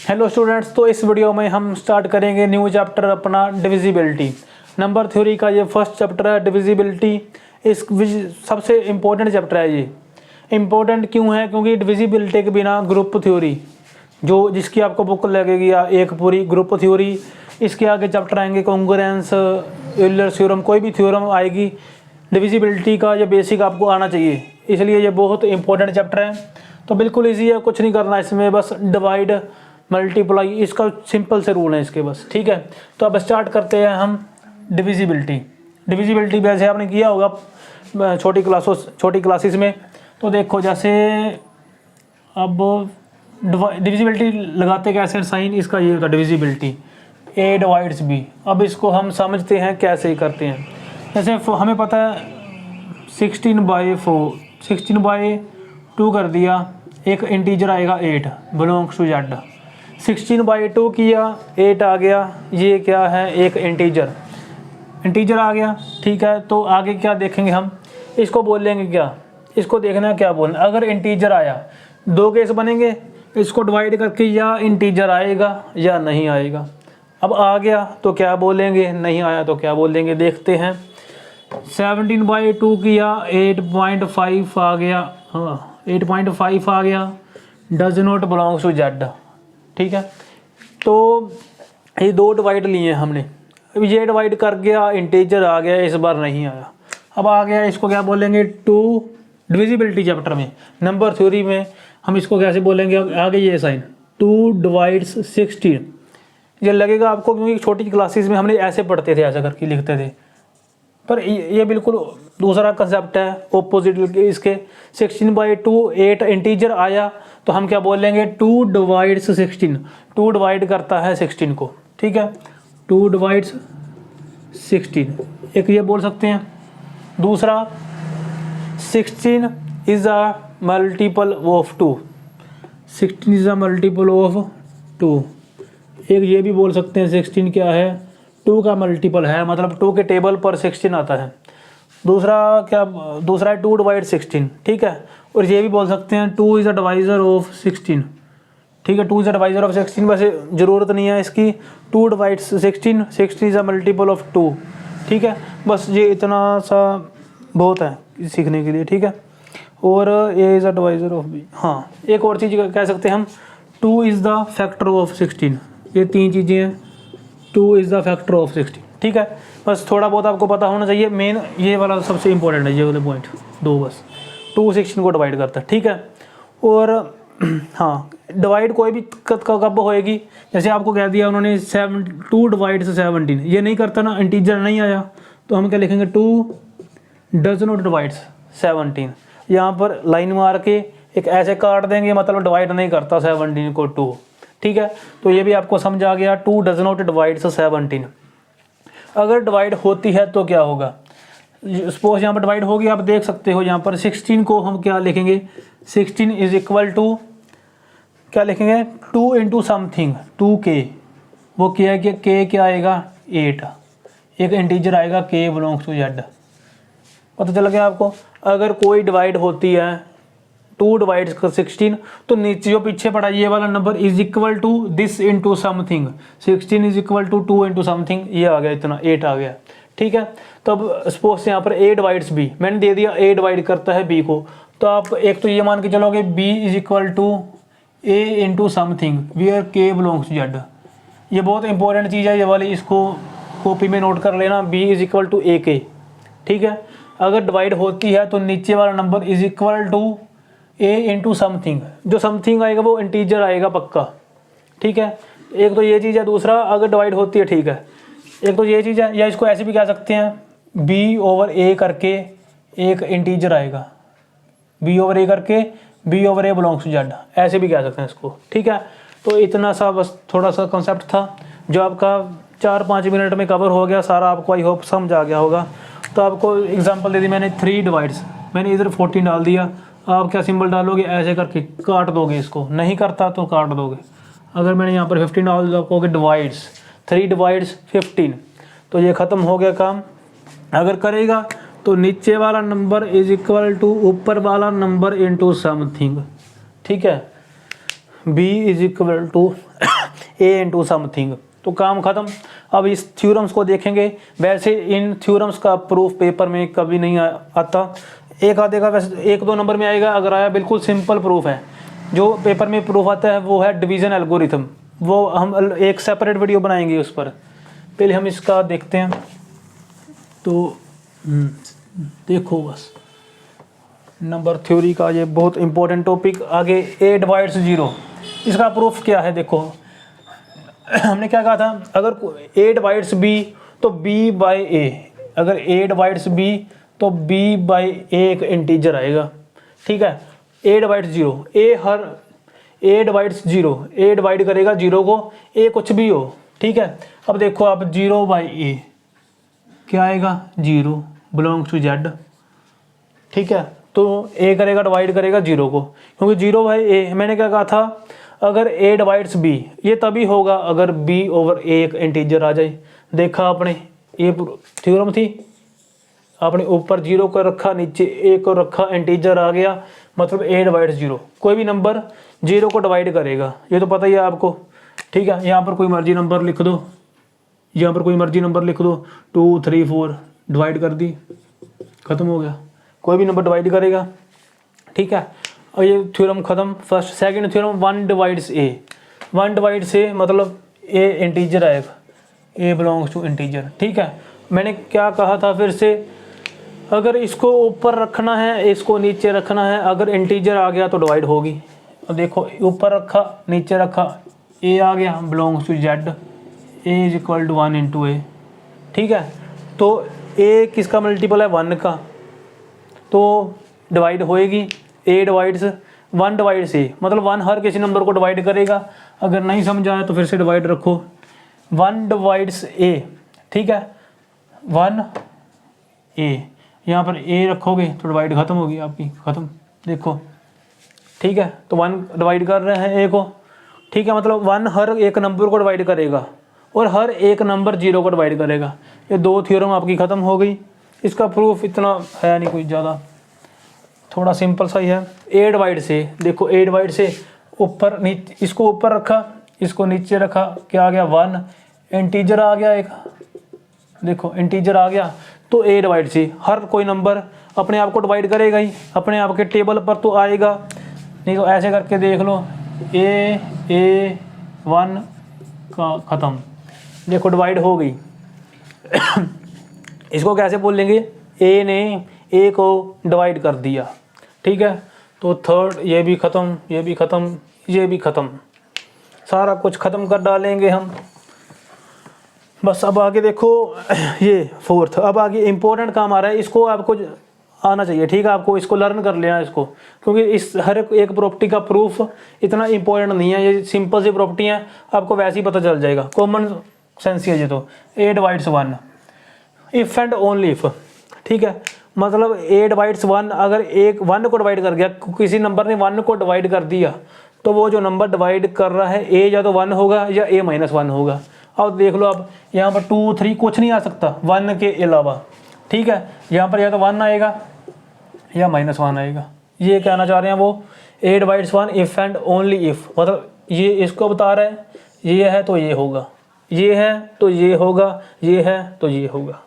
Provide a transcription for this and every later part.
Hello students, तो इस video में हम स्टार्ट करेंगे न्यू चैप्टर अपना डिविजिबिलिटी। नंबर थ्योरी का ये फर्स्ट चैप्टर है डिविजिबिलिटी। इस सबसे इम्पोर्टेंट चैप्टर है। ये इम्पोर्टेंट क्यों है? क्योंकि डिविजिबिलिटी के बिना ग्रुप थ्योरी जो जिसकी आपको बुक लगेगी या एक पूरी ग्रुप थ्योरी, इसके आगे चैप्टर आएंगे कॉन्ग्रुएंस, यूलर थ्योरम, कोई भी थ्योरम आएगी डिविजिबिलिटी का ये बेसिक आपको आना चाहिए। इसलिए ये बहुत इंपॉर्टेंट चैप्टर है। तो बिल्कुल इजी है, कुछ नहीं करना इसमें, बस डिवाइड मल्टीप्लाई, इसका सिंपल से रूल है इसके बस। ठीक है, तो अब स्टार्ट करते हैं हम डिविजिबिलिटी। डिविजिबिलिटी वैसे आपने किया होगा छोटी क्लासेस में। तो देखो जैसे अब डिविजिबिलिटी लगाते कैसे, साइन इसका ये होता है डिविजिबिलिटी, ए डिवाइड्स बी। अब इसको हम समझते हैं कैसे करते हैं। जैसे हमें पता है 16/4, 16/2 कर दिया, एक इंटीजर आएगा 8 बिलोंग्स टू जेड। 16/2 किया, 8 आ गया, ये क्या है? एक इंटीजर आ गया। ठीक है, तो आगे क्या देखेंगे हम? इसको बोलेंगे क्या? इसको देखना है क्या बोलना। अगर इंटीजर आया, दो केस बनेंगे, इसको डिवाइड करके या इंटीजर आएगा या नहीं आएगा। अब आ गया तो क्या बोलेंगे, नहीं आया तो क्या बोलेंगे, देखते हैं। 17/2 किया, 8.5 आ गया, हाँ 8.5 आ गया, does not belongs to Z. ठीक है, तो ये दो डिवाइड लिए हमने। अब ये डिवाइड कर गया, इंटीजर आ गया, इस बार नहीं आया। अब आ गया, इसको क्या बोलेंगे? 2 डिविजिबिलिटी चैप्टर में, नंबर थ्योरी में हम इसको कैसे बोलेंगे? आगे ये साइन 2 डिवाइड्स 16। ये लगेगा आपको क्योंकि छोटी क्लासेस में हमने ऐसे पढ़ते थे, ऐसा करके लिखते थे, पर ये बिल्कुल दूसरा कंसेप्ट है ऑपोजिट इसके। 16/2, 8 इंटीजर आया तो हम क्या बोलेंगे? 2 डिवाइड्स 16। 2 डिवाइड करता है 16 को। ठीक है, 2 डिवाइड्स 16, एक ये बोल सकते हैं। दूसरा 16 is a multiple of 2, 16 is a multiple of 2। एक ये भी बोल सकते हैं 16 क्या है? 2 का मल्टीपल है, मतलब 2 के टेबल पर 16 आता है। दूसरा है 2 डिवाइड 16। ठीक है, और ये भी बोल सकते हैं 2 इज़ अ डिवाइज़र ऑफ 16। ठीक है, 2 इज़ अ डिवाइज़र ऑफ 16, वैसे ज़रूरत नहीं है इसकी। 2 divides 16, 16 is a multiple of 2। ठीक है, बस ये इतना सा बहुत है सीखने के लिए। ठीक है, और A is a divisor of B. हाँ, एक और चीज़ कह सकते हैं हम, 2 इज़ द फैक्टर ऑफ 16। ये 3 चीज़ें हैं, 2 इज़ द फैक्टर ऑफ 16। ठीक है, बस थोड़ा बहुत आपको पता होना चाहिए। मेन ये वाला सबसे इंपॉर्टेंट है, ये वाले पॉइंट दो बस। 2 16 को डिवाइड करता है। ठीक है, और हाँ, डिवाइड कोई भी कब होएगी? जैसे आपको कह दिया उन्होंने 2 डिवाइड्स 17, ये नहीं करता ना, इंटीजर नहीं आया, तो हम क्या लिखेंगे? 2 डज नॉट डिवाइड्स 17। यहाँ पर लाइन मार के एक ऐसे काट देंगे, मतलब डिवाइड नहीं करता 17 को 2। ठीक है, तो ये भी आपको समझ आ गया, 2 डज नॉट डिवाइड्स 17। अगर डिवाइड होती है तो क्या होगा? सपोज यहाँ पर डिवाइड होगी, आप देख सकते हो यहाँ पर 16 को हम क्या लिखेंगे? 16 इज इक्वल टू क्या लिखेंगे? 2 इंटू समथिंग, 2k। वो क्या है कि k क्या आएगा? 8। एक इंटीजर आएगा k बिलोंग्स टू जेड। पता चल गया आपको? अगर कोई डिवाइड होती है 2 डिवाइड्स 16, तो नीचे जो पीछे पड़ा ये वाला number is equal to this into something. 16 is equal to 2 into something, ये आ गया, इतना 8 आ गया। ठीक है, तो अब सपोज यहाँ पर a डिवाइड्स b, मैंने दे दिया a डिवाइड करता है b को, तो आप एक तो ये मान के चलोगे b is equal to a into something where k belongs to Z. ये बहुत इंपॉर्टेंट चीज़ है ये वाली, इसको कॉपी में नोट कर लेना, b is equal to a k। ठीक है, अगर डिवाइड होती है तो नीचे वाला number is equal to a into something, जो समथिंग आएगा वो इंटीजर आएगा पक्का। ठीक है, एक तो ये चीज़ है। दूसरा, अगर डिवाइड होती है, ठीक है, एक तो ये चीज़ है, या इसको ऐसे भी कह सकते हैं b/a करके एक इंटीजर आएगा, b/a करके b/a बिलोंग्स टू जेड, ऐसे भी कह सकते हैं इसको। ठीक है, तो इतना सा बस थोड़ा सा कॉन्सेप्ट था जो आपका 4-5 मिनट में कवर हो गया सारा, आपको आई होप समझ आ गया होगा। तो आपको एग्जांपल दे दी मैंने 3 डिवाइड्स, मैंने इधर 14 डाल दिया, आप क्या सिंबल डालोगे? ऐसे करके काट दोगे, इसको नहीं करता तो काट दोगे। अगर मैंने यहाँ पर 15 डाल दिया, आपको डिवाइड्स 3 डिवाइड्स 15, तो ये ख़त्म हो गया काम। अगर करेगा तो नीचे वाला नंबर इज इक्वल टू ऊपर वाला नंबर इंटू समथिंग। ठीक है, b is equal to a into something, तो काम ख़त्म। अब इस थ्योरम्स को देखेंगे। वैसे इन थ्योरम्स का प्रूफ पेपर में कभी नहीं आता, एक आधे का वैसे 1-2 नंबर में आएगा, अगर आया बिल्कुल सिंपल प्रूफ है। जो पेपर में प्रूफ आता है वो है डिवीज़न एल्गोरिथम, वो हम एक सेपरेट वीडियो बनाएंगे उस पर। पहले हम इसका देखते हैं। तो देखो बस नंबर थ्योरी का ये बहुत इंपॉर्टेंट टॉपिक। आगे a डिवाइड्स 0, इसका प्रूफ क्या है? देखो हमने क्या कहा था, अगर a डिवाइड्स b तो b बाई a, अगर a डिवाइड्स b तो b बाई a एक इंटीजर आएगा, ठीक है। a divides 0, a divides 0, a divide करेगा 0 को, a कुछ भी हो, ठीक है। अब देखो आप 0 बाई a क्या आएगा? 0 बिलोंग्स टू z, ठीक है। तो a करेगा डिवाइड करेगा 0 को, क्योंकि 0 बाई a, मैंने क्या कहा था, अगर a डिवाइड्स b, ये तभी होगा अगर b ओवर a एक इंटीजर आ जाए। देखा आपने, ये थ्योरम थी, आपने ऊपर 0 को रखा, नीचे a को रखा, इंटीजर आ गया, मतलब a डिवाइड्स 0। कोई भी नंबर 0 को डिवाइड करेगा, ये तो पता ही है आपको, ठीक है। यहाँ पर कोई मर्जी नंबर लिख दो, यहाँ पर कोई मर्जी नंबर लिख दो, 2 3 4 डिवाइड कर दी, ख़त्म हो गया। कोई भी नंबर डिवाइड करेगा, ठीक है। और ये थ्योरम ख़त्म। First second theorem 1 divides a, 1 divides a मतलब a इंटीजर आएगा, a बिलोंग्स टू इंटीजर, ठीक है। मैंने क्या कहा था फिर से, अगर इसको ऊपर रखना है, इसको नीचे रखना है, अगर इंटीजर आ गया तो डिवाइड होगी। अब देखो ऊपर रखा, नीचे रखा, a आ गया belongs to z, a is equal to 1 into a, ठीक है। तो a किसका मल्टीपल है? 1 का, तो डिवाइड होएगी। a डिवाइड्स 1 डिवाइड्स a, मतलब 1 हर किसी नंबर को डिवाइड करेगा। अगर नहीं समझ आया तो फिर से डिवाइड रखो, 1 डिवाइड्स a, ठीक है, 1 a, यहाँ पर a रखोगे तो डिवाइड ख़त्म होगी आपकी, ख़त्म। देखो, ठीक है, तो 1 डिवाइड कर रहे हैं a को, ठीक है, मतलब 1 हर एक नंबर को डिवाइड करेगा और हर एक नंबर 0 को डिवाइड करेगा। ये 2 थ्योरम आपकी ख़त्म हो गई। इसका प्रूफ इतना है नहीं कोई ज़्यादा, थोड़ा सिंपल सा ही है। a डिवाइड से, देखो a डिवाइड से ऊपर नीचे, इसको ऊपर रखा, इसको नीचे रखा, क्या आ गया? 1, इंटीजर आ गया एक, देखो इंटीजर आ गया। तो a डिवाइड से हर कोई नंबर अपने आप को डिवाइड करेगा ही, अपने आप के टेबल पर तो आएगा, नहीं तो ऐसे करके देख लो, a 1 का ख़त्म, देखो डिवाइड हो गई। इसको कैसे बोल लेंगे? a ने a को डिवाइड कर दिया, ठीक है। तो थर्ड, ये भी ख़त्म, ये भी ख़त्म, ये भी ख़त्म, सारा कुछ ख़त्म कर डालेंगे हम। बस अब आगे देखो, ये फोर्थ, अब आगे इम्पोर्टेंट काम आ रहा है, इसको आपको आना चाहिए, ठीक है। आपको इसको लर्न कर लेना इसको, क्योंकि इस हर एक प्रॉपर्टी का प्रूफ इतना इम्पोर्टेंट नहीं है, ये सिंपल सी प्रॉपर्टी है, आपको वैसे ही पता चल जाएगा, कॉमन सेंस है ये तो। a divides 1, if and only if, ठीक है, मतलब a डिवाइड्स 1, अगर एक 1 को डिवाइड कर गया, किसी नंबर ने 1 को डिवाइड कर दिया, तो वो जो नंबर डिवाइड कर रहा है a या तो 1 होगा या a माइनस 1 होगा। अब देख लो, अब यहाँ पर 2 3 कुछ नहीं आ सकता 1 के अलावा, ठीक है। यहाँ पर या तो 1 आएगा या -1 आएगा, ये कहना चाह रहे हैं वो। a divides 1 if and only if, मतलब ये इसको बता रहा है, ये है तो ये होगा, ये है तो ये होगा, ये है तो ये होगा,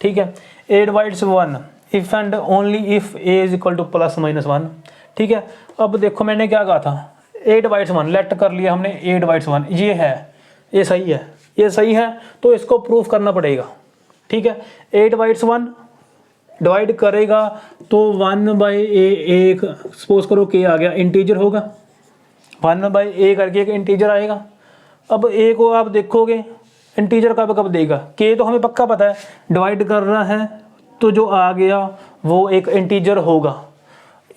ठीक है। a divides 1 if and only if a is equal to +-1, ठीक है। अब देखो मैंने क्या कहा था, a डिवाइड्स 1 लेट कर लिया हमने, a डिवाइड्स 1, ये है, ये सही है, ये सही है, तो इसको प्रूफ करना पड़ेगा, ठीक है। a डिवाइड्स 1 डिवाइड करेगा तो 1/a, एक सपोज करो k आ गया, इंटीजर होगा, 1/a करके एक इंटीजर आएगा। अब a को आप देखोगे इंटीजर कब कब देगा, k तो हमें पक्का पता है, डिवाइड कर रहा है तो जो आ गया वो एक इंटीजर होगा।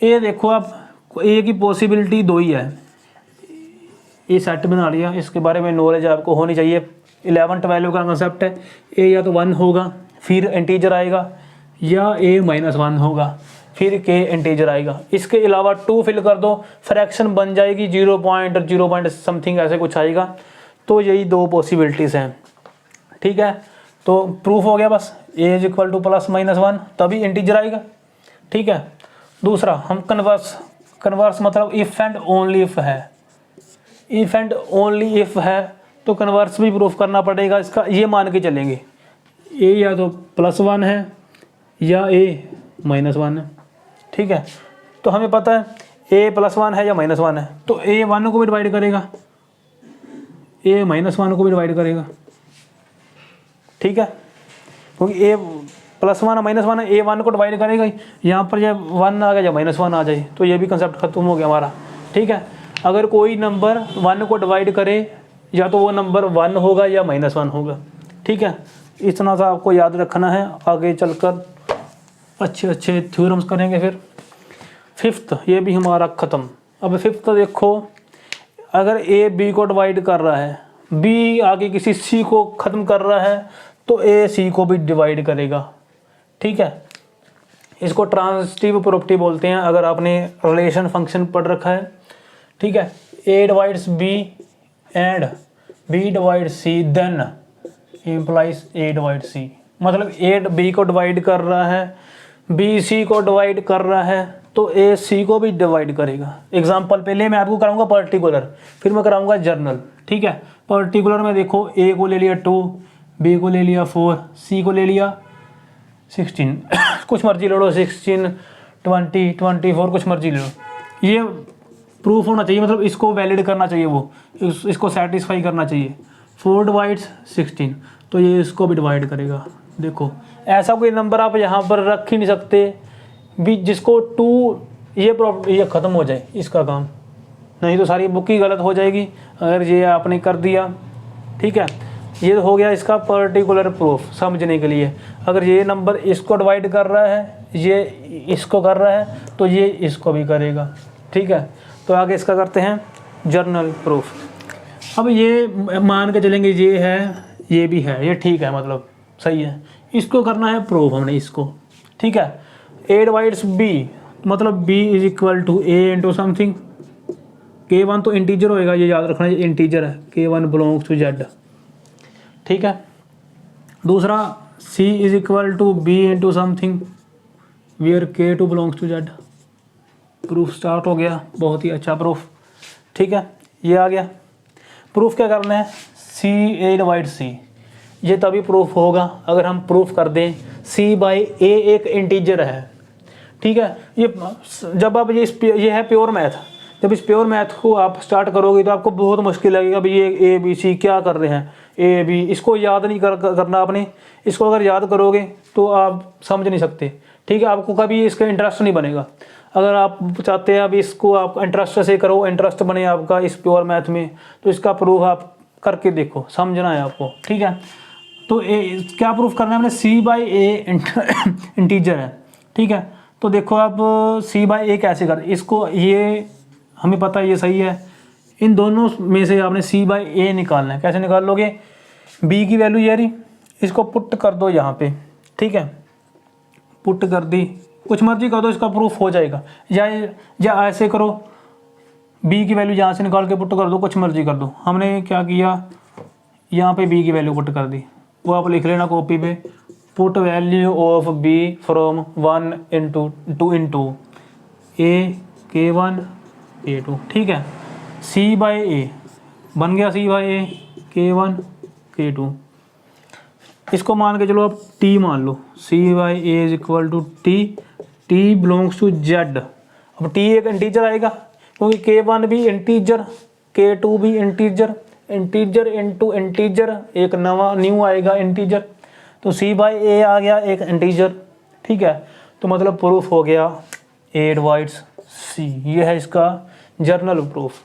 ये देखो आप, a की पॉसिबिलिटी 2 ही है, ये सेट बना लिया, इसके बारे में नॉलेज आपको होनी चाहिए। 11-12 का कंसेप्ट है, a या तो 1 होगा फिर इंटीजर आएगा, या a -1 होगा फिर k इंटीजर आएगा। इसके अलावा 2 फिल कर दो, फ्रैक्शन बन जाएगी 0 समथिंग ऐसे कुछ आएगा। तो यही 2 पॉसिबिलिटीज़ हैं, ठीक है। तो प्रूफ हो गया बस, a इज इक्वल टू +-1 तभी इंटीजर आएगा, ठीक है। दूसरा हम कन्वर्स मतलब इफ़ एंड ओनली इफ़ है, इफ़ एंड ओनली इफ़ है तो कन्वर्स भी प्रूफ करना पड़ेगा इसका, ये मान के चलेंगे ए या तो +1 है या ए -1 है। ठीक है, तो हमें पता है ए +1 है या -1 है, तो ए 1 को भी डिवाइड करेगा, ए -1 को भी डिवाइड करेगा। ठीक है, क्योंकि ए +1 और -1 है, ए 1 को डिवाइड करेगा, यहाँ पर जब 1 आ गया या -1 आ जाए तो ये भी कंसेप्ट खत्म हो गया हमारा। ठीक है, अगर कोई नंबर 1 को डिवाइड करे या तो वो नंबर 1 होगा या -1 होगा। ठीक है, इतना सा आपको याद रखना है, आगे चलकर अच्छे अच्छे थ्योरम्स करेंगे। फिर फिफ्थ, ये भी हमारा ख़त्म। अब फिफ्थ देखो, अगर ए बी को डिवाइड कर रहा है, बी आगे किसी सी को ख़त्म कर रहा है, तो ए सी को भी डिवाइड करेगा। ठीक है, इसको ट्रांजिटिव प्रॉपर्टी बोलते हैं, अगर आपने रिलेशन फंक्शन पढ़ रखा है। ठीक है, A divides B and B divide C then implies A divide C, मतलब ए बी को डिवाइड कर रहा है, बी सी को डिवाइड कर रहा है, तो ए सी को भी डिवाइड करेगा। एग्जाम्पल पहले मैं आपको कराऊंगा पर्टिकुलर, फिर मैं कराऊंगा जर्नल। ठीक है, पर्टिकुलर में देखो ए को ले लिया 2, बी को ले लिया 4, सी को ले लिया 16 कुछ मर्जी ले लो, 16, 20, 24 कुछ मर्जी ले लो। ये प्रूफ होना चाहिए, मतलब इसको वैलिड करना चाहिए, वो इसको सेटिस्फाई करना चाहिए। 4 डिवाइड्स 16, तो ये इसको भी डिवाइड करेगा। देखो ऐसा कोई नंबर आप यहाँ पर रख ही नहीं सकते भी जिसको 2 ये ख़त्म हो जाए इसका काम, नहीं तो सारी बुक ही गलत हो जाएगी अगर ये आपने कर दिया। ठीक है, ये हो गया इसका पर्टिकुलर प्रूफ समझने के लिए। अगर ये नंबर इसको डिवाइड कर रहा है, ये इसको कर रहा है, तो ये इसको भी करेगा। ठीक है, तो आगे इसका करते हैं जर्नल प्रूफ। अब ये मान के चलेंगे ये है, ये भी है, ये ठीक है, मतलब सही है, इसको करना है प्रूफ हमने इसको। ठीक है, ए डिवाइड्स बी, मतलब B is equal to A into something, K1 तो इंटीजर होएगा, ये याद रखना, ये इंटीजर है, K1 बिलोंग्स टू Z। ठीक है, दूसरा C is equal to B into something where K2 belongs to Z। Proof start हो गया, बहुत ही अच्छा प्रूफ। ठीक है, ये आ गया प्रूफ। क्या करना है, C A डिवाइड C, ये तभी प्रूफ होगा अगर हम प्रूफ कर दें C बाई A एक इंटीजर है। ठीक है, ये जब आप ये है प्योर मैथ, जब इस प्योर मैथ को आप स्टार्ट करोगे तो आपको बहुत मुश्किल लगेगा भाई ये A B C क्या कर रहे हैं, A B, इसको याद नहीं करना आपने। इसको अगर याद करोगे तो आप समझ नहीं सकते। ठीक है, आपको कभी इसका इंटरेस्ट नहीं बनेगा। अगर आप चाहते हैं अभी इसको आप इंटरेस्ट से करो, इंटरेस्ट बने आपका इस प्योर मैथ में, तो इसका प्रूफ आप करके देखो, समझना है आपको। ठीक है, तो क्या प्रूफ करना है हमने, C बाई A इंटीजर है। ठीक है, तो देखो आप C बाई A कैसे कर, इसको ये हमें पता है ये सही है, इन दोनों में से आपने C बाई A निकालना है। कैसे निकाल लोगे, B की वैल्यू ये रही, इसको पुट कर दो यहाँ पे। ठीक है, पुट कर दी, कुछ मर्जी कर दो, इसका प्रूफ हो जाएगा। या ऐसे करो, B की वैल्यू यहाँ से निकाल के पुट कर दो, कुछ मर्जी कर दो। हमने क्या किया, यहाँ पे B की वैल्यू पुट कर दी, वो आप लिख लेना कॉपी पे, put value of B from 1 into 2 into A K1 A2। ठीक है, C बाई A बन गया, C by A K1 K2। इसको मान के चलो आप T मान लो, C by A is equal to T belongs to Z। अब T एक इंटीजर आएगा क्योंकि K1 भी इंटीजर, K2 भी इंटीजर, इंटीजर इंटू इंटीजर एक नवा न्यू आएगा इंटीजर, तो C बाई A आ गया एक इंटीजर। ठीक है, तो मतलब प्रूफ हो गया A डिवाइड्स C। ये है इसका जर्नल प्रूफ।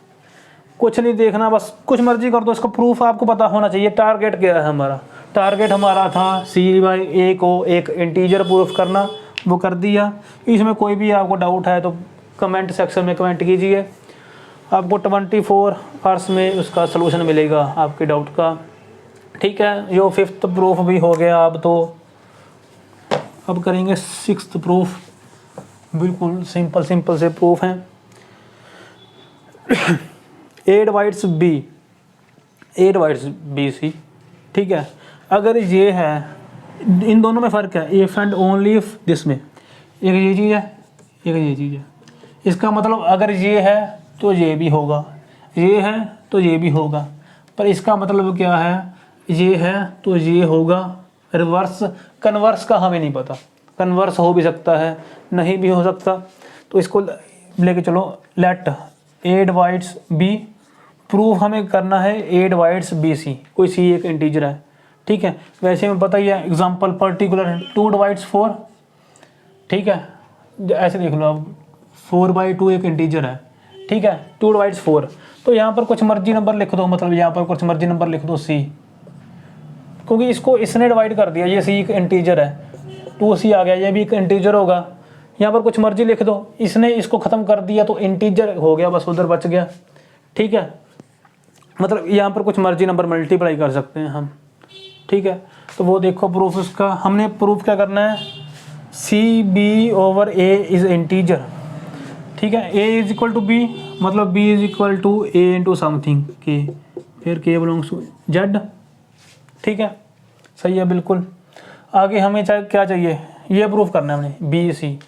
कुछ नहीं देखना, बस कुछ मर्जी कर दो, इसका प्रूफ आपको पता होना चाहिए। टारगेट क्या है हमारा, टारगेट हमारा था C बाई A को एक इंटीजर प्रूफ करना, वो कर दिया। इसमें कोई भी आपको डाउट है तो कमेंट सेक्शन में कमेंट कीजिए, आपको 24 आवर्स में उसका सलूशन मिलेगा आपके डाउट का। ठीक है, यो 5th प्रूफ भी हो गया। अब करेंगे 6th प्रूफ। बिल्कुल सिंपल से प्रूफ हैं। A divides B C। ठीक है, अगर ये है, इन दोनों में फ़र्क है, इफ़ एंड ओनली इफ, जिसमें एक ये चीज़ है, एक ये चीज़ है। इसका मतलब अगर ये है तो ये भी होगा, ये है तो ये भी होगा, पर इसका मतलब क्या है, ये है तो ये होगा। रिवर्स कन्वर्स का हमें नहीं पता, कन्वर्स हो भी सकता है नहीं भी हो सकता, तो इसको लेके चलो। Let A divides B, proof हमें करना है ए डिवाइड्स बी सी, कोई सी एक इंटीजर है, ठीक है। वैसे हमें पता ही है एग्जांपल पर्टिकुलर 2 डिवाइड्स 4, ठीक है। ऐसे देख लो अब 4/2 एक इंटीजर है, ठीक है। 2 डिवाइड्स 4, तो यहाँ पर कुछ मर्जी नंबर लिख दो, मतलब यहाँ पर कुछ मर्जी नंबर लिख दो सी, क्योंकि इसको इसने डिवाइड कर दिया, ये सी एक इंटीजर है, 2c आ गया, ये भी एक इंटीजर होगा। यहाँ पर कुछ मर्जी लिख दो, इसने इसको ख़त्म कर दिया तो इंटीजर हो गया, बस उधर बच गया, ठीक है। मतलब यहाँ पर कुछ मर्जी नंबर मल्टीप्लाई कर सकते हैं हम, ठीक है। तो वो देखो प्रूफ उसका, हमने प्रूफ क्या करना है, C B over A is integer, ठीक है। A is equal to B, मतलब B is equal to A into something K, फिर के बिलोंग्स टू जेड, ठीक है। सही है बिल्कुल। आगे हमें क्या चाहिए, ये प्रूफ करना है हमने बी सी,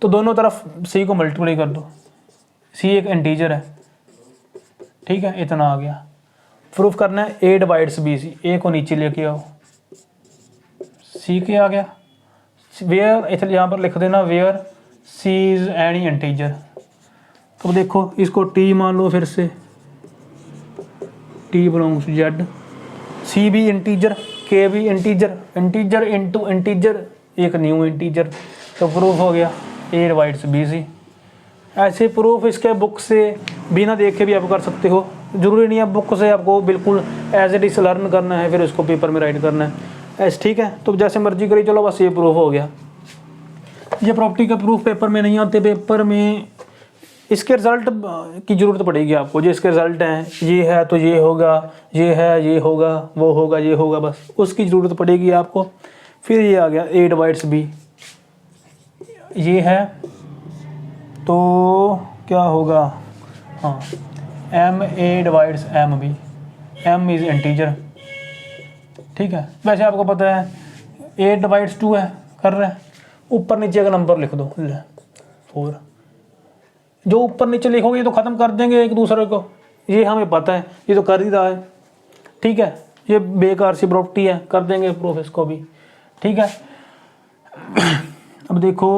तो दोनों तरफ सी को मल्टीप्लाई कर दो, सी एक इंटीजर है, ठीक है। इतना आ गया। प्रूफ करना है ए डिवाइड्स बी सी, ए को नीचे लेके आओ, सी के आ गया। वेयर इधर यहाँ पर लिख देना where C is any integer, तो देखो इसको टी मान लो, फिर से T belongs to Z, C भी इंटीजर, के भी इंटीजर, इंटीजर इंटू इंटीजर एक न्यू इंटीजर, तो प्रूफ हो गया ए डिवाइड्स बी सी। ऐसे प्रूफ इसके बुक से बिना देखे भी आप कर सकते हो, ज़रूरी नहीं है बुक से आपको बिल्कुल एज इट इज़ लर्न करना है फिर उसको पेपर में राइट करना है, ऐसे ठीक है। तो जैसे मर्जी करिए, चलो बस ये प्रूफ हो गया। ये प्रॉपर्टी का प्रूफ पेपर में नहीं आते, पेपर में इसके रिज़ल्ट की ज़रूरत पड़ेगी आपको, जो इसके रिज़ल्ट हैं, ये है तो ये होगा, ये है ये होगा, वो होगा ये होगा, बस उसकी ज़रूरत पड़ेगी आपको। फिर ये आ गया ए डिवाइड्स बी, ये है तो क्या होगा, हाँ M A divides M B, M is integer, ठीक है। वैसे आपको पता है ए डिवाइड्स 2 है, कर रहे हैं, ऊपर नीचे का नंबर लिख दो 4, जो ऊपर नीचे लिखोगे तो ख़त्म कर देंगे एक दूसरे को, ये हमें पता है, ये तो कर ही रहा है, ठीक है। ये बेकार सी प्रॉपर्टी है, कर देंगे प्रूफ इसको भी, ठीक है। अब देखो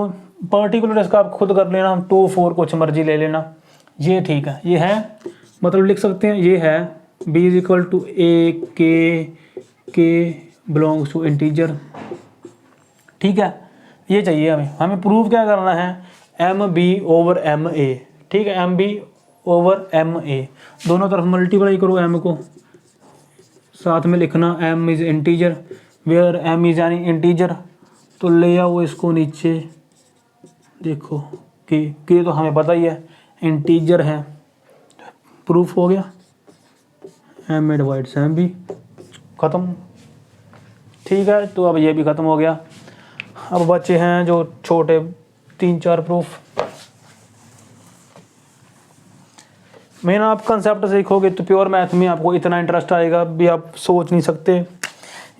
पर्टिकुलर इसका आप खुद कर लेना, 2 4 कुछ मर्जी ले लेना, ये ठीक है। ये है मतलब लिख सकते हैं, ये है बी इज इक्वल टू ए के बिलोंग्स टू इंटीजर, ठीक है। ये चाहिए हमें प्रूफ क्या करना है, M B over M A, ठीक है। M B over M A, दोनों तरफ मल्टीप्लाई करो एम को, साथ में लिखना M is integer, where M is यानी इंटीजर, तो ले आओ इसको नीचे, देखो के तो हमें पता ही है इंटीजर है, प्रूफ हो गया M A divides M B, ख़त्म, ठीक है। तो अब ये भी ख़त्म हो गया। अब बच्चे हैं जो छोटे 3-4 प्रूफ। मेन आप कंसेप्ट सीखोगे तो प्योर मैथ में आपको इतना इंटरेस्ट आएगा भी आप सोच नहीं सकते।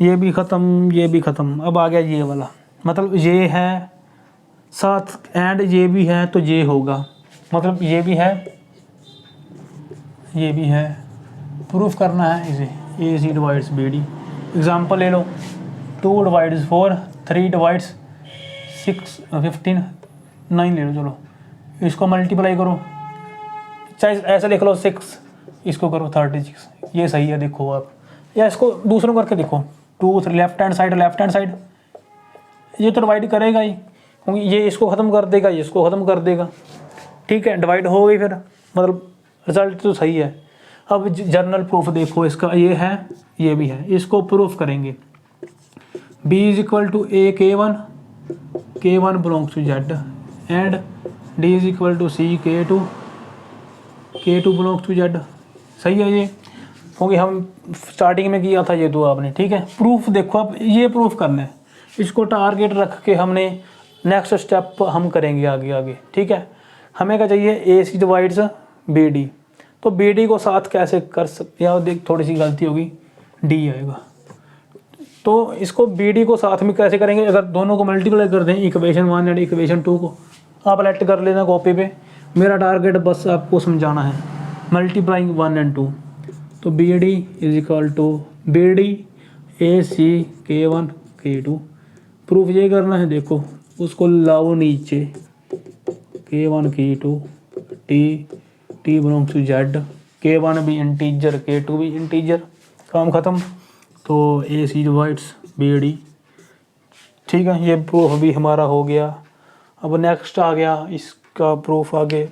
ये भी ख़त्म, ये भी ख़त्म। अब आ गया ये वाला, मतलब ये है साथ एंड ये भी है तो ये होगा, मतलब ये भी है ये भी है, प्रूफ करना है इसे, ए सी डिवाइड्स बी डी। एग्जाम्पल ले लो, 2 डिवाइड्स 4, 3 डिवाइड्स 6 15 9 ले लो, चलो इसको मल्टीप्लाई करो, चाहे ऐसा लिख लो 6, इसको करो 36, ये सही है। देखो आप, या इसको दूसरों करके देखो, 2 लेफ्ट हैंड साइड, ये तो डिवाइड करेगा ही, क्योंकि ये इसको ख़त्म कर देगा, ये इसको ख़त्म कर देगा, ठीक है। डिवाइड हो गई, फिर मतलब रिजल्ट तो सही है। अब जर्नल प्रूफ देखो इसका, ये है ये भी है, इसको प्रूफ करेंगे। b is equal to A K1 belongs to Z and d is equal to C K2 belongs to Z। सही है ये, क्योंकि हम स्टार्टिंग में किया था ये दो आपने, ठीक है। प्रूफ देखो, अब ये प्रूफ करना है, इसको टारगेट रख के हमने नेक्स्ट स्टेप हम करेंगे आगे, ठीक है। हमें क्या चाहिए, ए सी डिवाइड्स बी डी, तो बी डी को साथ कैसे कर सकते हैं, देख थोड़ी सी गलती होगी, डी आएगा, तो इसको बी डी को साथ में कैसे करेंगे, अगर दोनों को मल्टीप्लाई कर दें, इक्वेशन 1 एंड इक्वेशन 2 को आप लेट कर लेना कॉपी पे। मेरा टारगेट बस आपको समझाना है, मल्टीप्लाइंग 1 एंड 2, तो B D is equal to B D A C K1 K2। Proof ये करना है, देखो उसको लाओ नीचे, K1 K2 T belongs to Z, K1 भी इंटीजर K2 भी इंटीजर, काम ख़त्म। तो ए सी डिवाइड्स बी डी। ठीक है, ये प्रूफ भी हमारा हो गया। अब नेक्स्ट आ गया इसका प्रूफ आगे।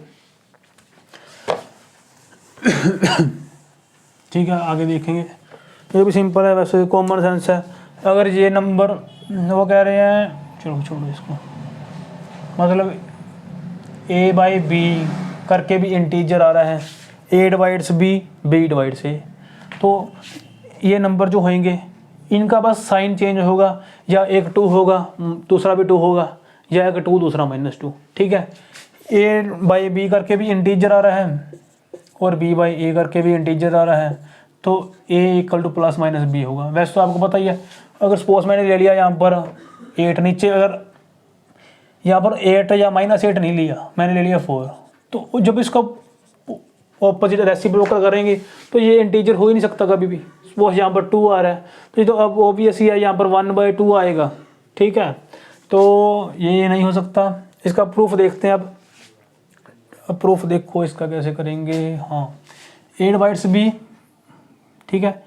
ठीक है, आगे देखेंगे। ये भी सिंपल है, वैसे कॉमन सेंस है। अगर ये नंबर वो कह रहे हैं, चलो छोड़ो इसको, मतलब a बाई बी करके भी इंटीजर आ रहा है, a divides b divides a, तो ये नंबर जो होंगे इनका बस साइन चेंज होगा, या एक 2 होगा दूसरा भी 2 होगा, या एक 2 दूसरा -2। ठीक है, a बाई बी करके भी इंटीजर आ रहा है और b बाई ए करके भी इंटीजर आ रहा है, तो a equal two plus minus b होगा। वैसे तो आपको पता ही है, अगर सपोज मैंने ले लिया यहाँ पर 8 नीचे, अगर यहाँ पर 8 या -8 नहीं लिया, मैंने ले लिया 4, तो जब इसका ऑपोजिट रेसिप्रोकल करेंगे तो ये इंटीजर हो ही नहीं सकता कभी भी। सपोज यहाँ पर 2 आ रहा है, तो ये तो अब ऑब्वियस ही है, यहाँ पर 1/2 आएगा। ठीक है, तो ये नहीं हो सकता। इसका प्रूफ देखते हैं अब प्रूफ देखो इसका कैसे करेंगे। हाँ, a डिवाइड्स b, ठीक है,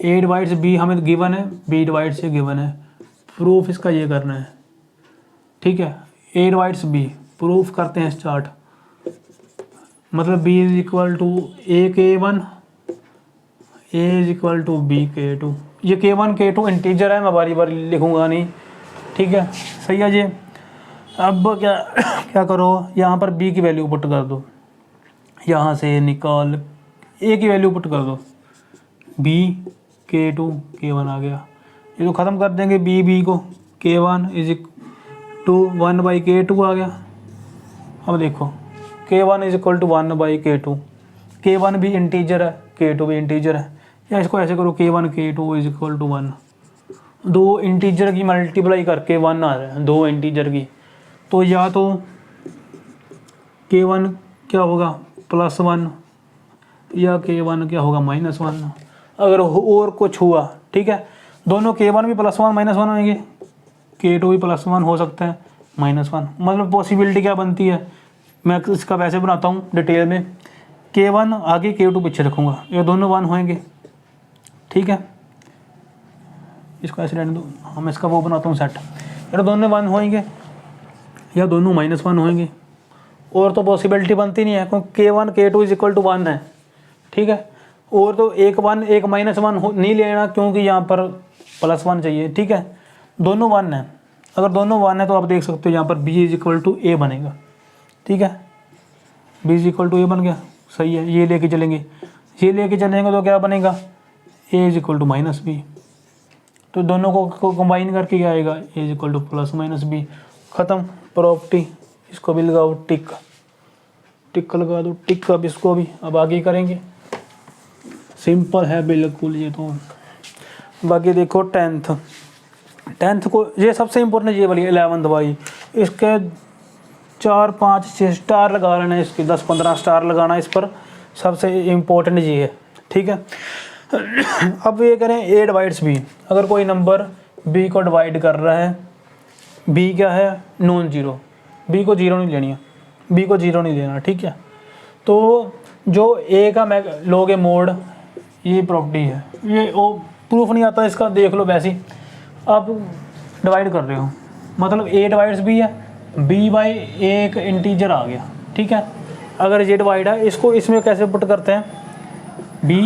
a डिवाइड्स b हमें गिवन है, b डिवाइड्स से गिवन है, प्रूफ इसका ये करना है। ठीक है, a डिवाइड्स b, प्रूफ करते हैं स्टार्ट। मतलब b is equal to a K1, a is equal to b K2। ये K1 K2 इंटीजर है, मैं बारी बारी लिखूंगा नहीं। ठीक है, सही है जी। अब क्या करो, यहाँ पर b की वैल्यू पुट कर दो, यहाँ से निकाल a की वैल्यू पुट कर दो, b K2 K1 आ गया। ये तो ख़त्म कर देंगे b को, K1 इज टू 1/K2 आ गया। अब देखो K1 is equal to 1/K2, K1 भी इंटीजर है, K2 भी इंटीजर है, या इसको ऐसे करो K1 K2 is equal to 1। दो इंटीजर की मल्टीप्लाई करके 1 आ रहा है, दो इंटीजर की, तो या तो K1 क्या होगा +1, या K1 क्या होगा -1। अगर और कुछ हुआ, ठीक है, दोनों K1 भी +1 -1 होंगे, K2 भी +1 हो सकता है -1। मतलब पॉसिबिलिटी क्या बनती है, मैं इसका वैसे बनाता हूँ डिटेल में, K1 आगे K2 पीछे रखूँगा, ये दोनों 1 होंगे। ठीक है, इसको ऐसे रहने दो, हम इसका वो बनाता हूँ सेट, ये दोनों 1 होंगे या दोनों -1 होंगे, और तो पॉसिबिलिटी बनती नहीं है, क्योंकि K1 K2 is equal to 1 है। ठीक है, और तो एक 1 एक -1 नहीं लेना, क्योंकि यहाँ पर +1 चाहिए। ठीक है, दोनों 1 है, अगर दोनों 1 है तो आप देख सकते हो यहाँ पर b is equal to a बनेगा। ठीक है, b is equal to a बन गया, सही है। ये लेके चलेंगे, ये लेके चलेंगे तो क्या बनेगा, a is equal to -b, तो दोनों को कंबाइन करके क्या आएगा, a is equal to +-b। ख़त्म प्रॉपर्टी। इसको भी लगाओ टिक, टिक लगा दो टिक। अब इसको भी अब आगे करेंगे, सिंपल है बिल्कुल ये तो। बाकी देखो 10th को, ये सबसे इम्पोर्टेंट ये वाली 11th वाली, इसके 4 5 6 स्टार लगा लेना है, इसके 10-15 स्टार लगाना इस पर, सबसे इम्पोर्टेंट ये है। ठीक है, अब ये करें a डिवाइड्स b। अगर कोई नंबर b को डिवाइड कर रहा है, b क्या है नॉन जीरो, b को जीरो नहीं लेनी है, b को जीरो नहीं लेना। ठीक है, तो जो a का मैं लोगे मोड, ये प्रॉपर्टी है, ये वो प्रूफ नहीं आता इसका, देख लो वैसे ही। आप डिवाइड कर रहे हो, मतलब a डिवाइड्स b है, b बाई एक इंटीजर आ गया। ठीक है, अगर ये डिवाइड है, इसको इसमें कैसे पुट करते हैं, b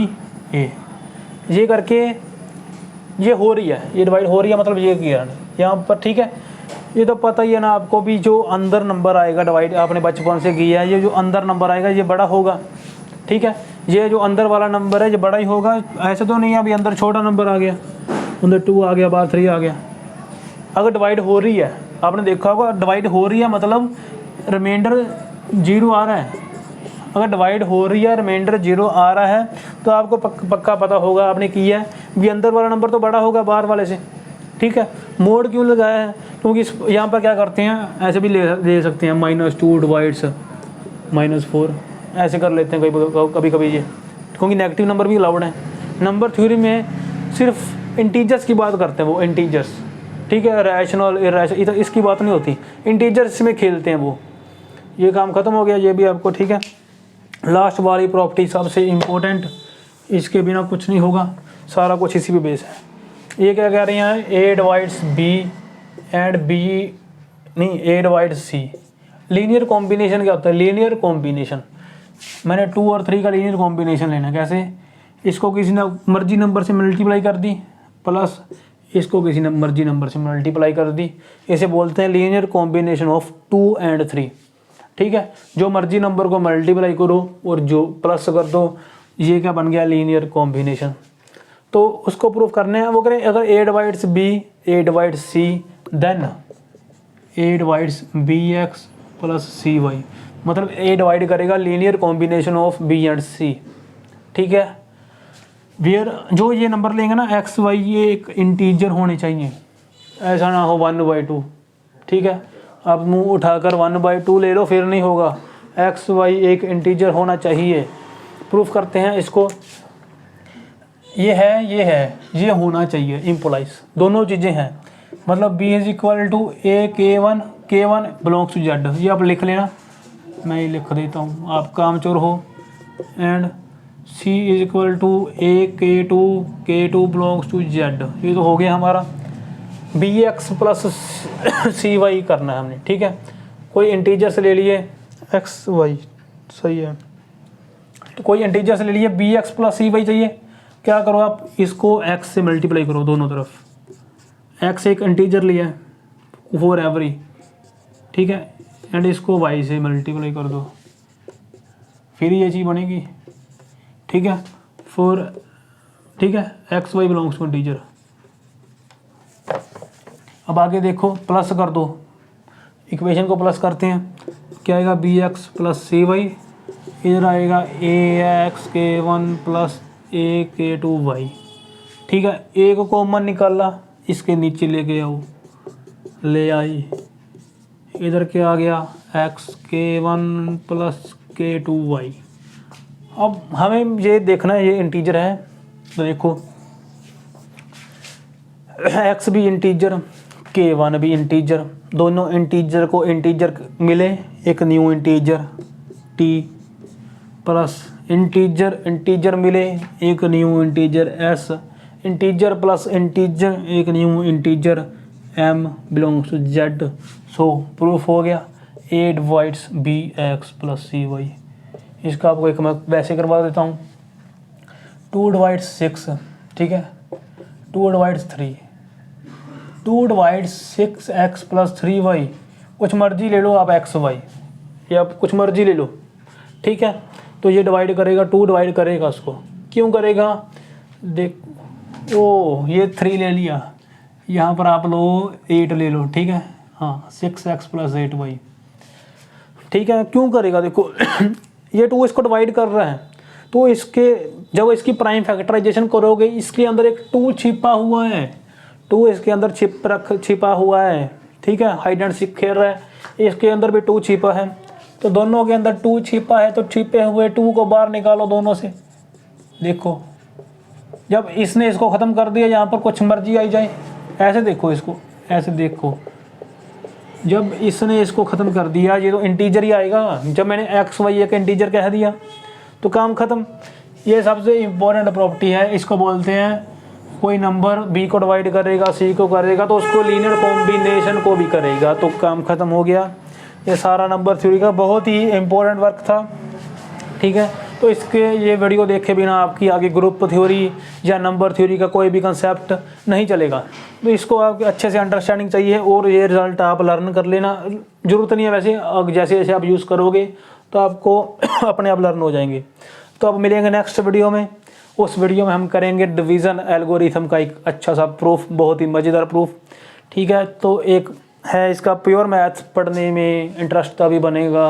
a, ये करके ये हो रही है, ये डिवाइड हो रही है, मतलब ये किया यहाँ पर। ठीक है, ये तो पता ही है ना आपको भी, जो अंदर नंबर आएगा डिवाइड आपने बचपन से किया है, ये जो अंदर नंबर आएगा ये बड़ा होगा। ठीक है, ये जो अंदर वाला नंबर है ये बड़ा ही होगा, ऐसे तो नहीं है अभी अंदर छोटा नंबर आ गया, अंदर 2 आ गया, बाहर 3 आ गया। अगर डिवाइड हो रही है, आपने देखा होगा डिवाइड हो रही है मतलब रिमाइंडर 0 आ रहा है। अगर डिवाइड हो रही है रिमाइंडर 0 आ रहा है, तो आपको पक्का पता होगा आपने किया है भी अंदर वाला नंबर तो बड़ा होगा बाहर वाले से। ठीक है, मोड क्यों लगाया है, क्योंकि यहाँ पर क्या करते हैं, ऐसे भी ले सकते हैं -2 डिवाइड्स -4, ऐसे कर लेते हैं कभी कभी ये। क्योंकि नेगेटिव नंबर भी अलाउड है। नंबर थ्योरी में सिर्फ इंटीजर्स की बात करते हैं वो, इंटीजर्स, ठीक है, रैशनल इरेशनल इसकी बात नहीं होती, इंटीजर्स में खेलते हैं वो। ये काम ख़त्म हो गया, ये भी आपको ठीक है। लास्ट वाली प्रॉपर्टी सबसे इम्पोर्टेंट, इसके बिना कुछ नहीं होगा, सारा कुछ इसी पे बेस है। ये क्या कह रही हैं, A divides B and B नहीं, A divides C. Linear combination क्या होता है, लीनियर कॉम्बिनेशन, मैंने 2 और 3 का लीनियर कॉम्बिनेशन लेना। कैसे, इसको किसी ने मर्जी नंबर से मल्टीप्लाई कर दी प्लस इसको किसी ने मर्जी नंबर से मल्टीप्लाई कर दी, इसे बोलते हैं लीनियर कॉम्बिनेशन ऑफ 2 एंड 3, ठीक है। जो मर्जी नंबर को मल्टीप्लाई करो और जो प्लस कर दो, ये क्या बन गया, लीनियर कॉम्बिनेशन। तो उसको प्रूफ करने हैं, वो करें अगर A divides B, A divides C, then A divides B X plus C Y, मतलब ए डिवाइड करेगा linear combination of B and C, ठीक है। वेयर जो ये नंबर लेंगे ना एक्स वाई, ये एक इंटीजर होने चाहिए, ऐसा ना हो 1/2, ठीक है। अब मुंह उठाकर 1/2 ले लो, फिर नहीं होगा, एक्स वाई एक इंटीजर होना चाहिए। प्रूफ करते हैं इसको, ये है, ये होना चाहिए, इम्प्लाइज दोनों चीज़ें हैं, मतलब b is equal to A K1 belongs to Z, ये आप लिख लेना, मैं ये लिख देता हूँ, आप कामचोर हो। And c is equal to A K2 belongs to Z, ये तो हो गया हमारा। bx प्लस सी वाई करना है हमने, ठीक है। कोई इंटीजर से ले लिए एक्स वाई, सही है, तो कोई इंटीजर से ले लिए bx प्लस सी वाई चाहिए, क्या करो आप, इसको x से मल्टीप्लाई करो दोनों तरफ, x एक इंटीजर लिया है फॉर एवरी, ठीक है, एंड इसको y से मल्टीप्लाई कर दो, फिर ये चीज़ बनेगी, ठीक है, फॉर, ठीक है, X Y belongs to integer. अब आगे देखो, प्लस कर दो, इक्वेशन को प्लस करते हैं, क्या आएगा, B X plus C Y, इधर आएगा ए एक्स K1 प्लस ए K2 वाई, ठीक है। ए को कॉमन निकाला, इसके नीचे लेके आओ, ले आई, इधर क्या आ गया, x K1 plus K2 Y. अब हमें ये देखना है, ये इंटीजर है, तो देखो एक्स भी इंटीजर, K1 भी इंटीजर, दोनों इंटीजर को इंटीजर मिले, एक new integer t plus integer मिले, एक new integer s, integer plus integer, एक new integer m belongs to z। So proof हो गया, a divides B X plus C Y. इसका आपको एक मैं वैसे करवा देता हूँ, 2 डिवाइड्स 6, ठीक है, 2 divides 3, 2 divides 6x plus 3y, कुछ मर्जी ले लो आप x y, या आप कुछ मर्जी ले लो, ठीक है। तो ये डिवाइड करेगा, 2 डिवाइड करेगा उसको, क्यों करेगा, देख, ओ ये 3 ले लिया, यहाँ पर आप लो 8 ले लो, ठीक है, हाँ 6x प्लस 8y, ठीक है। क्यों करेगा, देखो ये 2 इसको डिवाइड कर रहा है, तो इसके जब इसकी प्राइम फैक्टराइजेशन करोगे, इसके अंदर एक 2 छिपा हुआ है, 2 इसके अंदर छिपा हुआ है, ठीक है, हाइड एंड सीक खेल रहा है, इसके अंदर भी 2 छिपा है, तो दोनों के अंदर 2 छिपा है, तो छिपे हुए 2 को बाहर निकालो दोनों से। देखो जब इसने इसको ख़त्म कर दिया, यहाँ पर कुछ मर्जी आई जाए, ऐसे देखो इसको, ऐसे देखो, जब इसने इसको ख़त्म कर दिया, ये तो इंटीजर ही आएगा, जब मैंने एक्स वाई एक इंटीजर कह दिया तो काम ख़त्म। ये सबसे इम्पोर्टेंट प्रॉपर्टी है, इसको बोलते हैं, कोई नंबर b को डिवाइड करेगा, c को करेगा, तो उसको लीनियर कॉम्बिनेशन को भी करेगा, तो काम ख़त्म हो गया। ये सारा नंबर थ्योरी का बहुत ही इम्पोर्टेंट वर्क था, ठीक है। तो इसके ये वीडियो देखे बिना आपकी आगे ग्रुप थ्योरी या नंबर थ्योरी का कोई भी कंसेप्ट नहीं चलेगा, तो इसको आपके अच्छे से अंडरस्टैंडिंग चाहिए, और ये रिजल्ट आप लर्न कर लेना, ज़रूरत नहीं है वैसे, जैसे जैसे आप यूज़ करोगे तो आपको अपने आप लर्न हो जाएंगे। तो अब मिलेंगे नेक्स्ट वीडियो में, उस वीडियो में हम करेंगे डिवीज़न एल्गोरिथम का एक अच्छा सा प्रूफ, बहुत ही मज़ेदार प्रूफ, ठीक है। तो एक है इसका प्योर मैथ्स, पढ़ने में इंटरेस्ट तभी बनेगा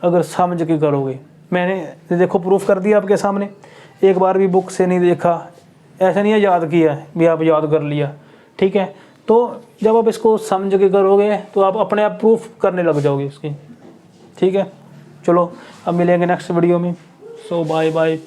अगर समझ के करोगे। मैंने देखो प्रूफ कर दिया आपके सामने, एक बार भी बुक से नहीं देखा, ऐसा नहीं है याद किया भी आप याद कर लिया, ठीक है। तो जब आप इसको समझ के करोगे तो आप अपने आप प्रूफ करने लग जाओगे इसकी, ठीक है। चलो अब मिलेंगे नेक्स्ट वीडियो में, सो बाय बाय।